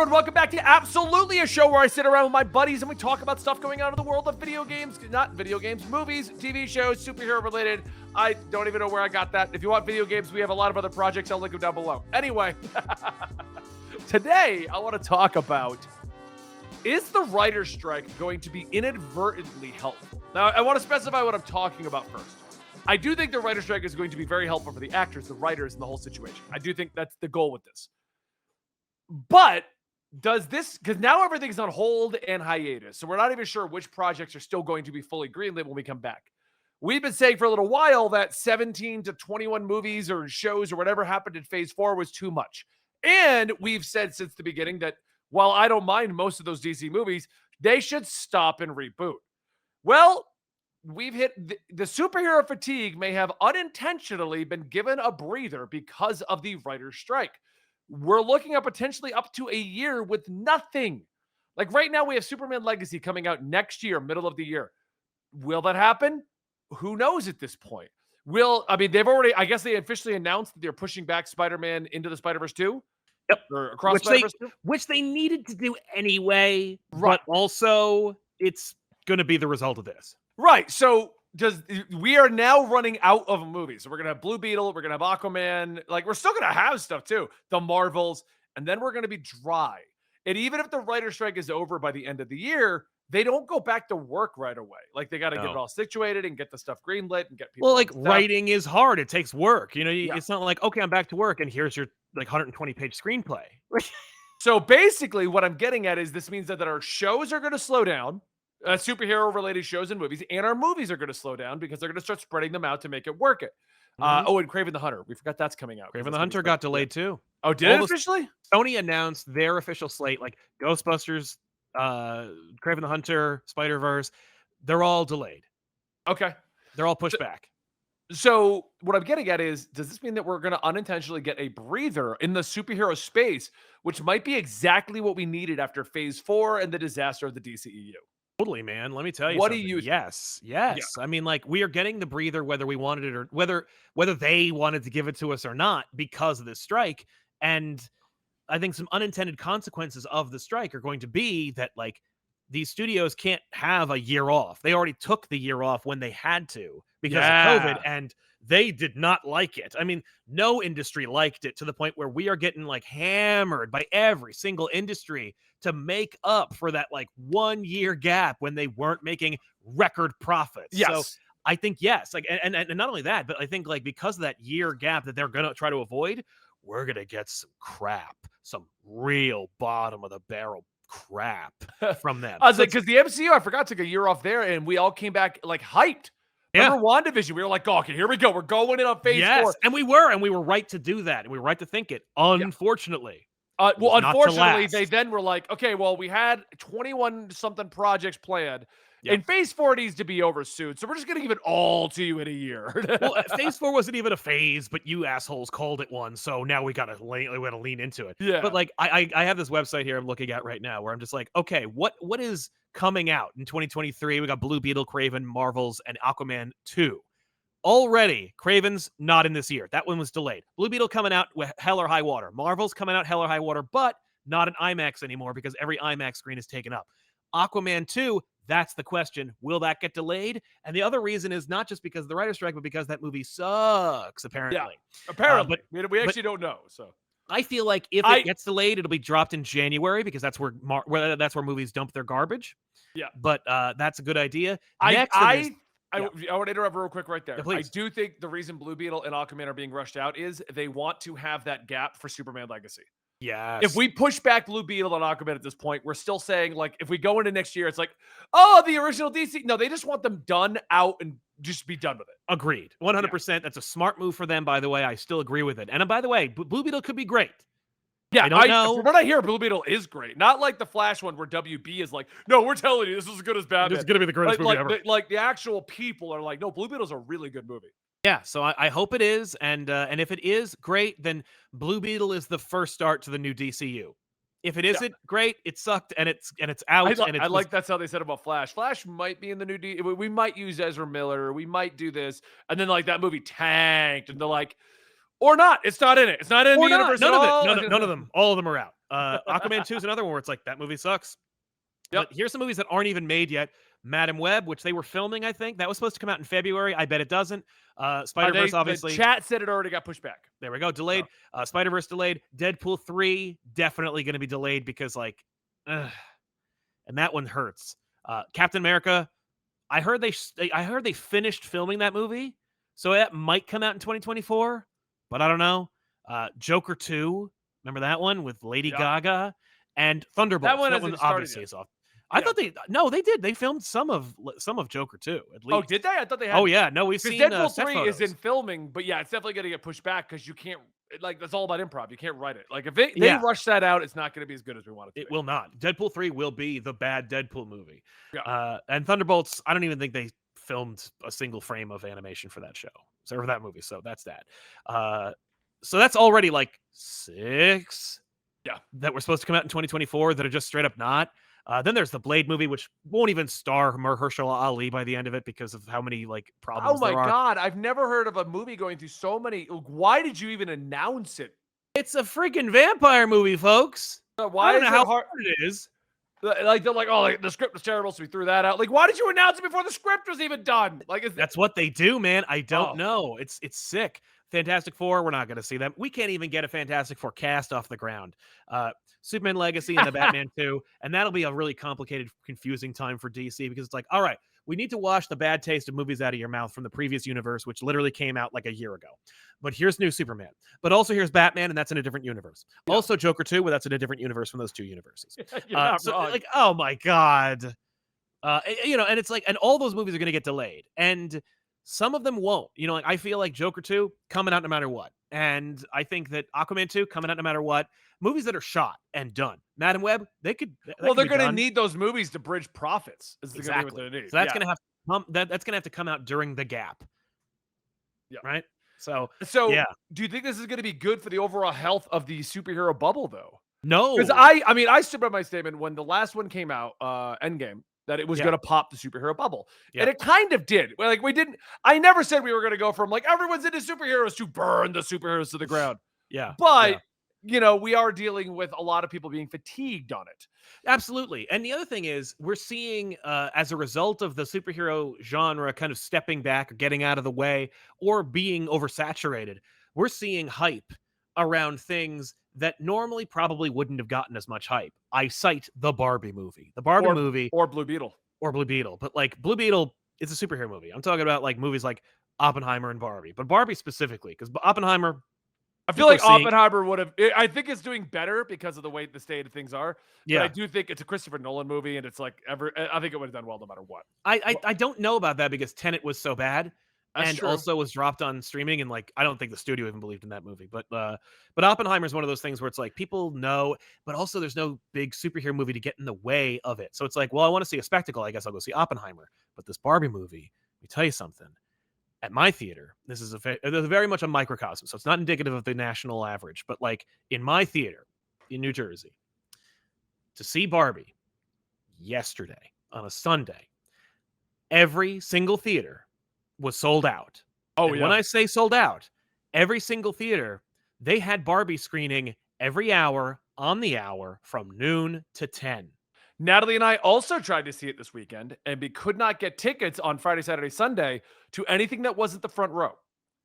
everyone, welcome back to Absolutely, a show where I sit around with my buddies and we talk about stuff going on in the world of video games, not video games, movies, TV shows, superhero related. I don't even know where I got that. If you want video games, we have a lot of other projects. I'll link them down below. Anyway, today I want to talk about, is the writer's strike going to be inadvertently helpful? Now, I want to specify what I'm talking about first. I do think the writer's strike is going to be very helpful for the actors, the writers, and the whole situation. I do think that's the goal with this. But does this, because now everything's on hold and hiatus, so we're not even sure which projects are still going to be fully greenlit when we come back. We've been saying for a little while that 17 to 21 movies or shows or whatever happened in Phase 4 was too much. And we've said since the beginning that while I don't mind most of those DC movies, they should stop and reboot. Well, we've hit the superhero fatigue may have unintentionally been given a breather because of the writer's strike. We're looking at potentially up to a year with nothing. Like right now, we have Superman Legacy coming out next year, middle of the year. Will that happen? Who knows at this point? I guess they officially announced that they're pushing back Spider-Man into the Spider-Verse 2. Yep. Or across Spider-Verse 2. Which they needed to do anyway, right. But also it's going to be the result of this. Right. So we are now running out of movies. So we're going to have Blue Beetle. We're going to have Aquaman. Like, we're still going to have stuff too. The Marvels. And then we're going to be dry. And even if the writer's strike is over by the end of the year, they don't go back to work right away. Like, they got to get it all situated and get the stuff greenlit and get people. Well, like, writing is hard. It takes work. You know, It's not like, okay, I'm back to work and here's your like 120-page screenplay. So basically what I'm getting at is this means that our shows are going to slow down. Superhero related shows and movies, and our movies are going to slow down because they're going to start spreading them out to make it work it. And Kraven the Hunter. We forgot that's coming out. Kraven the Hunter got delayed too. Oh, did it officially? Sony announced their official slate, like Ghostbusters, Kraven the Hunter, Spider-Verse. They're all delayed. Okay. They're all pushed back. So what I'm getting at is, does this mean that we're going to unintentionally get a breather in the superhero space, which might be exactly what we needed after Phase 4 and the disaster of the DCEU? Totally, man. Let me tell you what something. Do you Yes. Yeah. I mean, like, we are getting the breather whether we wanted it or whether they wanted to give it to us or not because of this strike. And I think some unintended consequences of the strike are going to be that, like, these studios can't have a year off. They already took the year off when they had to because of COVID, and they did not like it. I mean, no industry liked it, to the point where we are getting like hammered by every single industry to make up for that like 1 year gap when they weren't making record profits. Yes. So I think, yes, like, and not only that, but I think, like, because of that year gap that they're going to try to avoid, we're going to get some crap, some real bottom of the barrel crap from them. I was like, because the MCU, I forgot, took a year off there, and we all came back like hyped. Remember WandaVision? We were like, oh, okay, here we go. We're going in on Phase 4. And we were right to do that, and we were right to think it. Unfortunately. Well, unfortunately, they then were like, okay, well, we had 21-something projects planned, and Phase 4 needs to be over soon, so we're just going to give it all to you in a year. Well, Phase 4 wasn't even a phase, but you assholes called it one, so now we got to lean into it. Yeah. But, like, I have this website here I'm looking at right now where I'm just like, okay, what is coming out in 2023? We got Blue Beetle, Kraven, Marvels, and Aquaman 2. Already, Kraven's not in this year. That one was delayed. Blue Beetle coming out with Hell or High Water. Marvel's coming out Hell or High Water, but not an IMAX anymore because every IMAX screen is taken up. Aquaman 2, that's the question. Will that get delayed? And the other reason is not just because of the writer's strike, but because that movie sucks, apparently. Yeah, apparently. We actually don't know. So I feel like if it gets delayed, it'll be dropped in January because that's where movies dump their garbage. Yeah. But that's a good idea. I want to interrupt real quick right there. Yeah, I do think the reason Blue Beetle and Aquaman are being rushed out is they want to have that gap for Superman Legacy. Yes. If we push back Blue Beetle and Aquaman at this point, we're still saying, like, if we go into next year, it's like, oh, the original DC. No, they just want them done out and just be done with it. Agreed. 100%. Yeah. That's a smart move for them, by the way. I still agree with it. And by the way, Blue Beetle could be great. Yeah, I don't know. From what I hear, Blue Beetle is great. Not like the Flash one where WB is like, no, we're telling you this is as good as Batman. This is going to be the greatest movie ever. Like the actual people are like, no, Blue Beetle's a really good movie. Yeah, so I hope it is, and if it is great, then Blue Beetle is the first start to the new DCU. If it isn't great, it sucked, and it's out. I like that's how they said about Flash. Flash might be in the new we might use Ezra Miller, we might do this, and then like that movie tanked, and they're like, or not, it's not in it. It's not in the universe. None of them. All of them are out. Aquaman 2 is another one where it's like that movie sucks. Yep. But here's some movies that aren't even made yet. Madam Web, which they were filming, I think that was supposed to come out in February. I bet it doesn't. Spider-Verse, The obviously. chat said it already got pushed back. There we go. Delayed. So, Spider-Verse delayed. Deadpool 3 definitely going to be delayed because like, ugh, and that one hurts. Captain America. I heard they finished filming that movie, so that might come out in 2024, but I don't know. Joker 2, remember that one with Lady yep. Gaga and That Thunderbolts. one That hasn't one started obviously yet. is off. I thought they did. They filmed some of Joker 2 at least. Oh, did they? I thought they had. Oh yeah, no, we've Because seen Deadpool set 3 is in photos. filming, but yeah, it's definitely going to get pushed back because you can't. Like that's all about improv. You can't write it. Like if they Yeah. rush that out, it's not going to be as good as we want it to. It be. will not. Deadpool 3 will be the bad Deadpool movie. Yeah. And Thunderbolts, I don't even think they filmed a single frame of animation for that show. So for that movie. So that's that. So that's already like 6 that were supposed to come out in 2024 that are just straight up not. Then there's the Blade movie, which won't even star Mahershala Ali by the end of it because of how many like problems Oh my there are. god, I've never heard of a movie going through so many. Why did you even announce it? It's a freaking vampire movie, folks. Why I don't is know it how hard? hard it is. Like they're like, oh, like, the script was terrible, so we threw that out. Like, why did you announce it before the script was even done? Like, That's what they do, man. I don't Oh. know. It's sick. Fantastic Four, we're not going to see them. We can't even get a Fantastic Four cast off the ground. Superman Legacy and the Batman 2, and that'll be a really complicated, confusing time for DC because it's like, all right, we need to wash the bad taste of movies out of your mouth from the previous universe, which literally came out like a year ago. But here's new Superman. But also here's Batman, and that's in a different universe. Yeah. Also Joker 2, but that's in a different universe from those two universes. You're not so wrong. like, oh my god. And it's like, and all those movies are going to get delayed, and some of them won't. Like I feel like Joker 2 coming out no matter what, and I think that Aquaman 2 coming out no matter what. Movies that are shot and done. Madam Web, they could. Well, they're going to need those movies to bridge profits. Is exactly what they need. So that's going to have to come. That's going to have to come out during the gap. Yeah. Right. So yeah. Do you think this is going to be good for the overall health of the superhero bubble, though? No, because I stood by my statement when the last one came out, Endgame, that it was going to pop the superhero bubble, and it kind of did. Like we didn't. I never said we were going to go from like everyone's into superheroes to burn the superheroes to the ground. But we are dealing with a lot of people being fatigued on it. Absolutely. And the other thing is we're seeing as a result of the superhero genre kind of stepping back or getting out of the way or being oversaturated, we're seeing hype around things that normally probably wouldn't have gotten as much hype. I cite the Barbie movie. The Barbie movie. Or Blue Beetle. Or Blue Beetle. But like Blue Beetle is a superhero movie. I'm talking about like movies like Oppenheimer and Barbie. But Barbie specifically, because Oppenheimer... I feel like Oppenheimer would have. I think it's doing better because of the way the state of things are. But I do think it's a Christopher Nolan movie, and it's like I think it would have done well no matter what. I don't know about that because Tenet was so bad, and true. also was dropped on streaming, and like I don't think the studio even believed in that movie. But Oppenheimer is one of those things where it's like people know, but also there's no big superhero movie to get in the way of it. So it's like, well, I want to see a spectacle. I guess I'll go see Oppenheimer. But this Barbie movie, let me tell you something. At my theater, this is very much a microcosm, so it's not indicative of the national average, but like in my theater in New Jersey, to see Barbie yesterday on a Sunday, every single theater was sold out. Oh, and when I say sold out, every single theater, they had Barbie screening every hour on the hour from noon to 10. Natalie and I also tried to see it this weekend, and we could not get tickets on Friday, Saturday, Sunday to anything that wasn't the front row.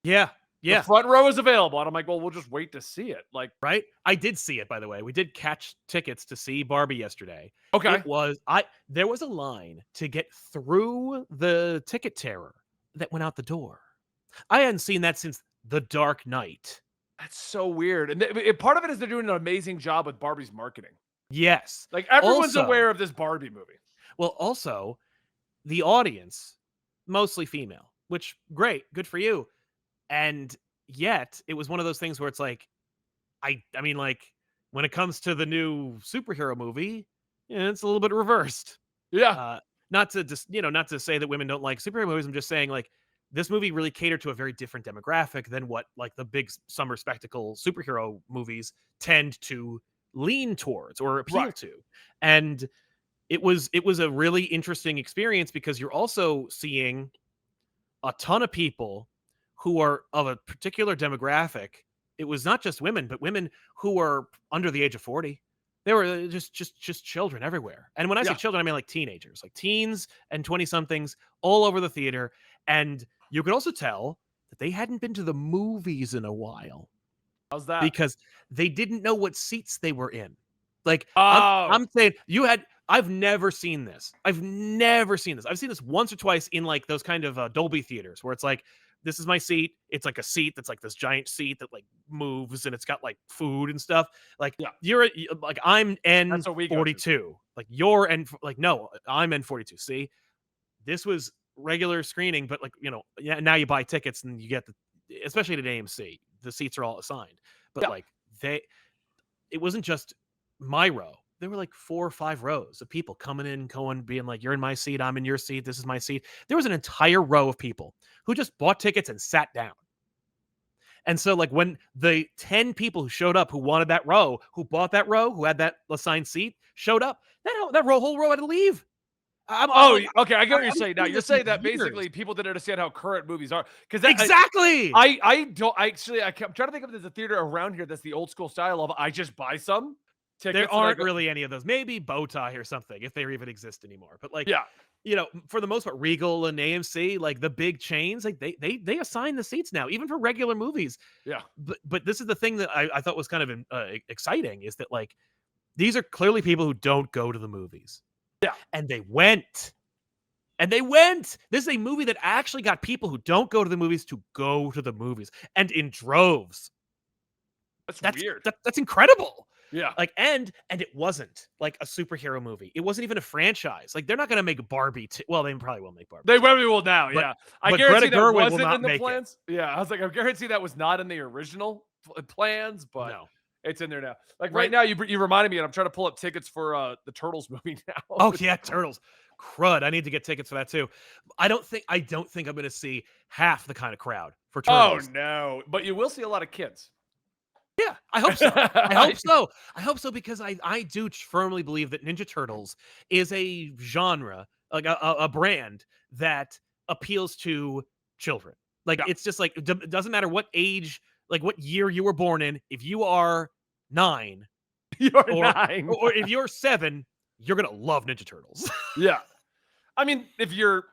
Yeah. The front row is available, and I'm like, well, we'll just wait to see it. Like, right? I did see it, by the way. We did catch tickets to see Barbie yesterday. Okay. There was a line to get through the ticket terror that went out the door. I hadn't seen that since The Dark Knight. That's so weird. And part of it is they're doing an amazing job with Barbie's marketing. Yes. Like everyone's aware of this Barbie movie. Well, also, the audience, mostly female, which great, good for you. And yet, it was one of those things where it's like, I mean, like, when it comes to the new superhero movie, it's a little bit reversed. Yeah. Not to say that women don't like superhero movies. I'm just saying, like, this movie really catered to a very different demographic than what, like, the big summer spectacle superhero movies tend to lean towards or appeal to. And it was a really interesting experience because you're also seeing a ton of people who are of a particular demographic. It was not just women, but women who are under the age of 40. There were just children everywhere. And when I say Yeah. children, I mean like teenagers, like teens and 20 somethings all over the theater. And you could also tell that they hadn't been to the movies in a while How's that? because they didn't know what seats they were in. Like Oh, I'm saying I've never seen this. I've never seen this. I've seen this once or twice in like those kind of Dolby theaters where it's like this is my seat. It's like a seat that's like this giant seat that like moves and it's got like food and stuff. Like yeah. like I'm That's what we go to. N42. Like you're N like no, I'm N42. See, this was regular screening, but like yeah, now you buy tickets and you get especially at AMC, the seats are all assigned. But Yeah. like it wasn't just my row. There were like 4 or 5 rows of people coming in, going, being like, "You're in my seat. I'm in your seat. This is my seat." There was an entire row of people who just bought tickets and sat down. And so, like, when the 10 people who showed up, who wanted that row, who bought that row, who had that assigned seat, showed up, whole row had to leave. I'm Oh, like, okay. I get what you're I haven't saying now. seen You're this in saying that years. basically people didn't understand how current movies are because Exactly. I don't actually. I'm trying to think if there's a theater around here that's the old school style of I just buy some tickets There and I aren't go. really any of those. Maybe Bowtie or something, if they even exist anymore. But like, Yeah, for the most part, Regal and AMC, like the big chains, like they assign the seats now, even for regular movies. yeah, But this is the thing that I thought was kind of exciting is that like these are clearly people who don't go to the movies, yeah. and they went. And they went. This is a movie that actually got people who don't go to the movies to go to the movies, and in droves. That's That's weird. that's incredible. Yeah, Like, and it wasn't like a superhero movie. It wasn't even a franchise. Like, they're not gonna make Barbie. Well, they probably will make Barbie. they 2. probably will now. But Yeah, I but Greta guarantee that Gerwig will wasn't not in the make it. plans. Yeah, I was like, I guarantee that was not in the original plans, but No. it's in there now. Like right Right. now, you reminded me, and I'm trying to pull up tickets for the Turtles movie now. Oh yeah, Turtles. Crud. I need to get tickets for that too. I don't think I'm gonna see half the kind of crowd for Oh Turtles. no, but you will see a lot of kids. Yeah, I hope so. I hope so. I hope so because I do firmly believe that Ninja Turtles is a genre, like a brand that appeals to children. Like Yeah. it's just like it doesn't matter what age, like what year you were born in. If you are 9 You're or 9. or if you're 7, you're gonna love Ninja Turtles. Yeah. I mean, if you're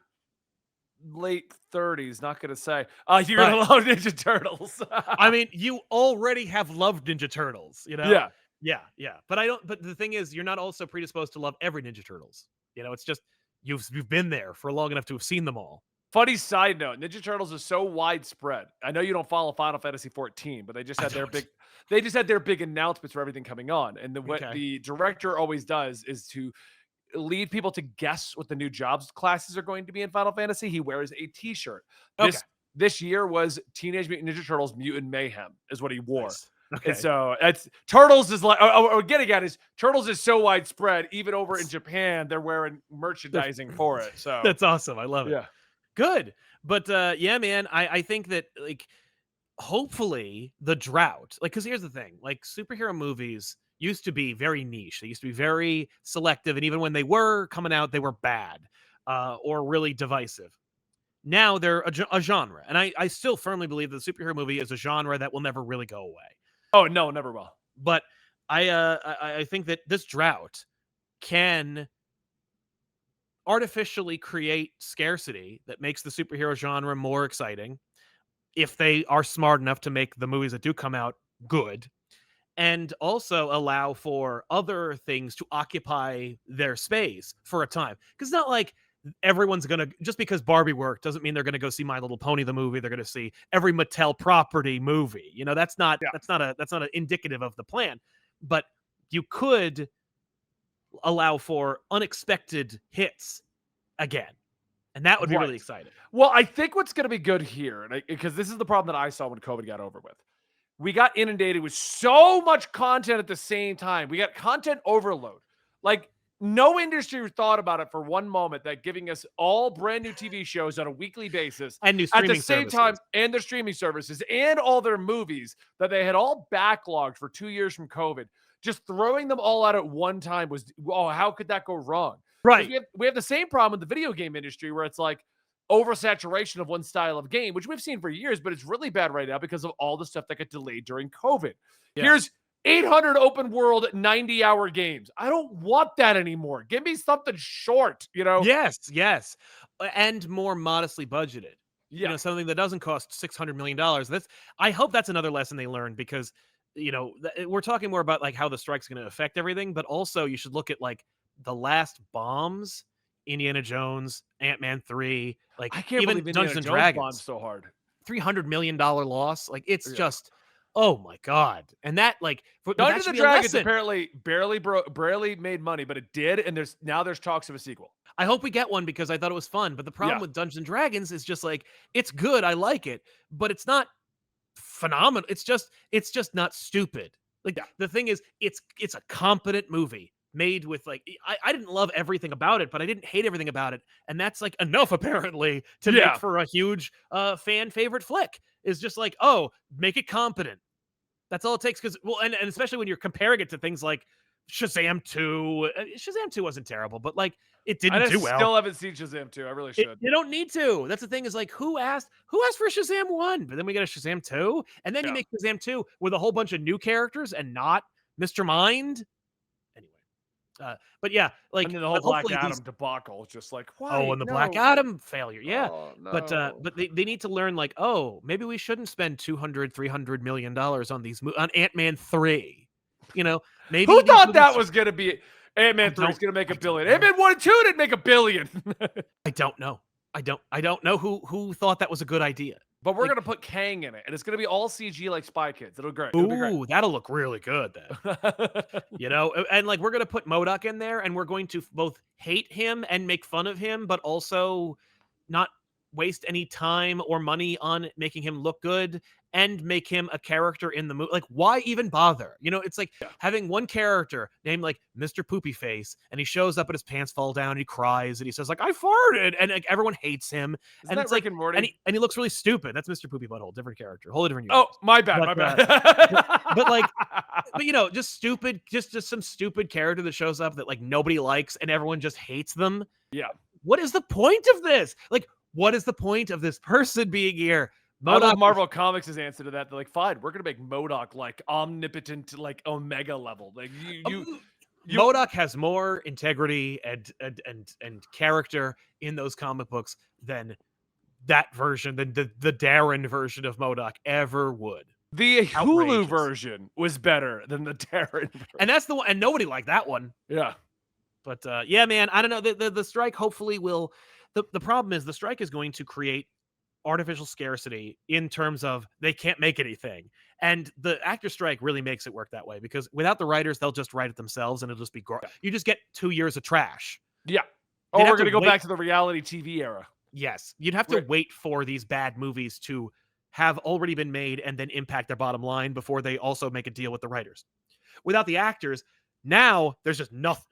late 30s, not gonna say, you're Right. gonna love Ninja Turtles. I mean, you already have loved Ninja Turtles, you know? Yeah. Yeah, yeah. But the thing is, you're not also predisposed to love every Ninja Turtles. It's just you've been there for long enough to have seen them all. Funny side note, Ninja Turtles is so widespread. I know you don't follow Final Fantasy 14, but they just I had their don't. big announcements for everything coming on. And what Okay. the director always does is to lead people to guess what the new jobs classes are going to be in Final Fantasy. He wears a t-shirt. Okay. This year was Teenage Mutant Ninja Turtles Mutant Mayhem is what he wore. Nice. Okay. And so it's Turtles is like getting at is Turtles is so widespread, even over in Japan, they're wearing merchandising for it. So That's awesome. I love it. yeah. Good. But yeah, man, I think that like hopefully the drought, like, because here's the thing, like superhero movies used to be very niche. They used to be very selective, and even when they were coming out, they were bad or really divisive. Now they're a genre, and I still firmly believe that the superhero movie is a genre that will never really go away. Oh no, never will. But I think that this drought can artificially create scarcity that makes the superhero genre more exciting if they are smart enough to make the movies that do come out good, and also allow for other things to occupy their space for a time. Because it's not like everyone's gonna, just because Barbie worked doesn't mean they're gonna go see My Little Pony the movie. They're gonna see every Mattel property movie. That's not Yeah. that's not indicative of the plan. But you could allow for unexpected hits again, and that would be really Right. exciting. Well, I think what's going to be good here, and because this is the problem that I saw when COVID got over with, we got inundated with so much content at the same time. We got content overload. Like no industry thought about it for one moment that giving us all brand new TV shows on a weekly basis And new at the streaming same time, services. and their streaming services and all their movies that they had all backlogged for 2 years from COVID. Just throwing them all out at one time was, oh, how could that go wrong? 'Cause Right. we have the same problem in the video game industry where it's like oversaturation of one style of game, which we've seen for years, but it's really bad right now because of all the stuff that got delayed during COVID. Yeah. 800 open world 90-hour games. I don't want that anymore. Give me something short, you know? Yes, and more modestly budgeted. Yeah. Something that doesn't cost $600 million. I hope that's another lesson they learned because we're talking more about like how the strike's going to affect everything, but also you should look at like the last bombs, Indiana Jones, Ant-Man 3, like I can't even believe Indiana Dungeons and Jones bombed Dragons, so hard. $300 million loss. Like it's Yeah. just, oh my god. And that like, but that Dungeons should and be a Dragons lesson. apparently barely made money, but it did, and there's talks of a sequel. I hope we get one because I thought it was fun. But the problem Yeah. with Dungeons and Dragons is just like it's good, I like it, but it's not phenomenal. It's just not stupid. Like Yeah. the thing is, it's a competent movie made with like I didn't love everything about it, but I didn't hate everything about it, and that's like enough apparently to make Yeah. for a huge fan favorite flick. Is just like, oh, make it competent. That's all it takes. Because well, and especially when you're comparing it to things like Shazam 2. Shazam 2 wasn't terrible, but like it I didn't just do well. still haven't seen Shazam 2. I really should. You don't need to. That's the thing is like who asked for Shazam 1? But then we get a Shazam 2, and then you Yeah. make Shazam 2 with a whole bunch of new characters and not Mr. Mind. Anyway. But yeah, like And then the whole but Black hopefully Adam these debacle is just like, why? oh, and the Black No. Adam failure. Yeah. Oh, But no. they need to learn like, oh, maybe we shouldn't spend 200-300 million dollars on on Ant-Man 3. Maybe Who these thought movies that was going to be Ant-Man 3 is going to make I $1 don't billion? know. Ant-Man 1 and 2 didn't make $1 billion. I don't know. I don't know who thought that was a good idea. But we're Like, going to put Kang in it, and it's going to be all CG like Spy Kids. It'll be great. It'll be great. ooh, that'll look really good then. And like we're gonna put MODOK in there, and we're going to both hate him and make fun of him, but also not waste any time or money on making him look good and make him a character in the movie. Like, why even bother? It's like Yeah. having one character named like Mr. Poopy Face, and he shows up and his pants fall down, and he cries, and he says like I farted, and like everyone hates him, Isn't and that it's Rick like and Morty? and he looks really stupid. That's Mr. Poopy Butthole, different character, wholly different Oh, universe. my bad. But, My bad. but like but just stupid, just some stupid character that shows up that like nobody likes and everyone just hates them. Yeah. What is the point of this? Like, what is the point of this person being here? I love MODOK, Marvel Comics' answer to that. They're like, fine, we're gonna make MODOK like omnipotent, like Omega level. Like you MODOK has more integrity and character in those comic books than that version, than the Darren version of MODOK ever would. the Hulu Outrageous. version was better than the Darren version. And that's the one, and nobody liked that one. Yeah. But yeah, man, I don't know. The strike hopefully will. The problem is the strike is going to create artificial scarcity in terms of they can't make anything. And the actor strike really makes it work that way because without the writers, they'll just write it themselves and it'll just be you just get 2 years of trash. Yeah. They'd Oh, have we're to gonna go wait- back to the reality TV era. Yes, you'd have to Right. wait for these bad movies to have already been made and then impact their bottom line before they also make a deal with the writers. Without the actors, now there's just nothing.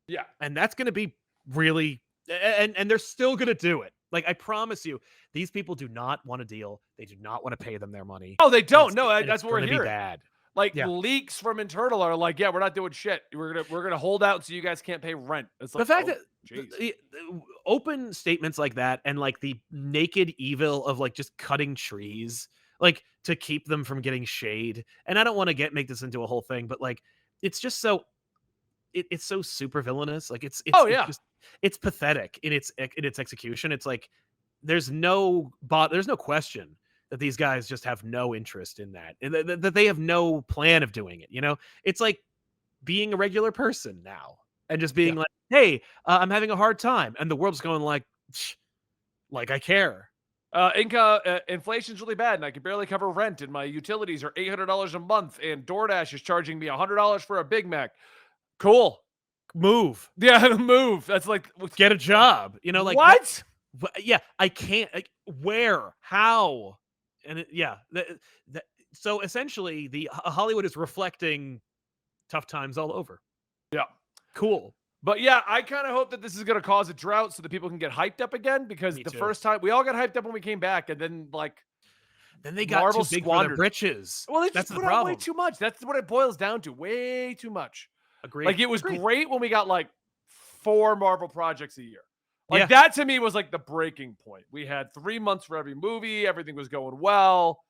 Yeah. And that's going to be really and they're still going to do it. Like I promise you, these people do not want a deal. They do not want to pay them their money. Oh, they don't. And No, and that's it's what we're gonna be hearing. bad. Like Yeah. leaks from internal are like, yeah, we're not doing shit. We're gonna hold out so you guys can't pay rent. It's like The fact oh, that jeez. the open statements like that and like the naked evil of like just cutting trees like to keep them from getting shade. And I don't want to make this into a whole thing, but like it's just so it's so super villainous. Like it's Oh, yeah. it's pathetic in its execution. It's like there's no question that these guys just have no interest in that, and that they have no plan of doing it. It's like being a regular person now and just being Yeah. like, hey, I'm having a hard time, and the world's going like I care. Inflation's really bad, and I can barely cover rent, and my utilities are $800 a month, and DoorDash is charging me $100 for a Big Mac. Cool. Move, Yeah, move. That's like get a job. Like what? yeah, I can't. Like, where? How? And so essentially, Hollywood is reflecting tough times all over. Yeah. Cool. But yeah, I kind of hope that this is going to cause a drought so that people can get hyped up again because Me the too. first time we all got hyped up when we came back, and then Then they got Marvel too big for squandered. their britches. well, they That's just the put out way problem. too much. That's what it boils down to. Way too much. Agreed. Like it was Agreed. great when we got like 4 Marvel projects a year. Like Yeah. that to me was like the breaking point. We had 3 months for every movie. Everything was going well.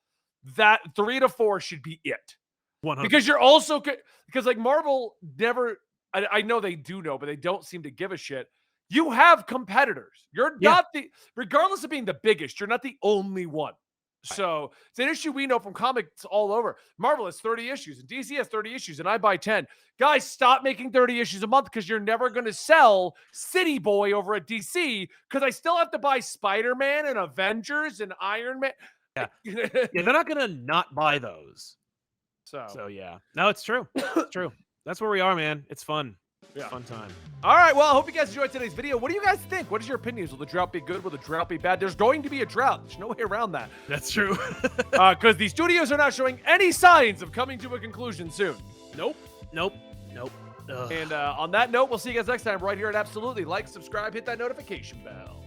That 3 to 4 should be it. 100. Because you're also because like Marvel never. I know they do know, but they don't seem to give a shit. You have competitors. You're Yeah. not regardless of being the biggest, you're not the only one. So it's an issue we know from comics all over. Marvel has 30 issues and DC has 30 issues, and I buy 10. Guys, stop making 30 issues a month because you're never going to sell City Boy over at DC because I still have to buy Spider-Man and Avengers and Iron Man. Yeah. Yeah, they're not gonna not buy those. So yeah. No, it's true. It's true. That's where we are, man. It's fun. It's fun time. All right. Well, I hope you guys enjoyed today's video. What do you guys think? What is your opinions? Will the drought be good? Will the drought be bad? There's going to be a drought. There's no way around that. That's true. Because the studios are not showing any signs of coming to a conclusion soon. Nope. And on that note, we'll see you guys next time right here at Absolutely. Like, subscribe, hit that notification bell.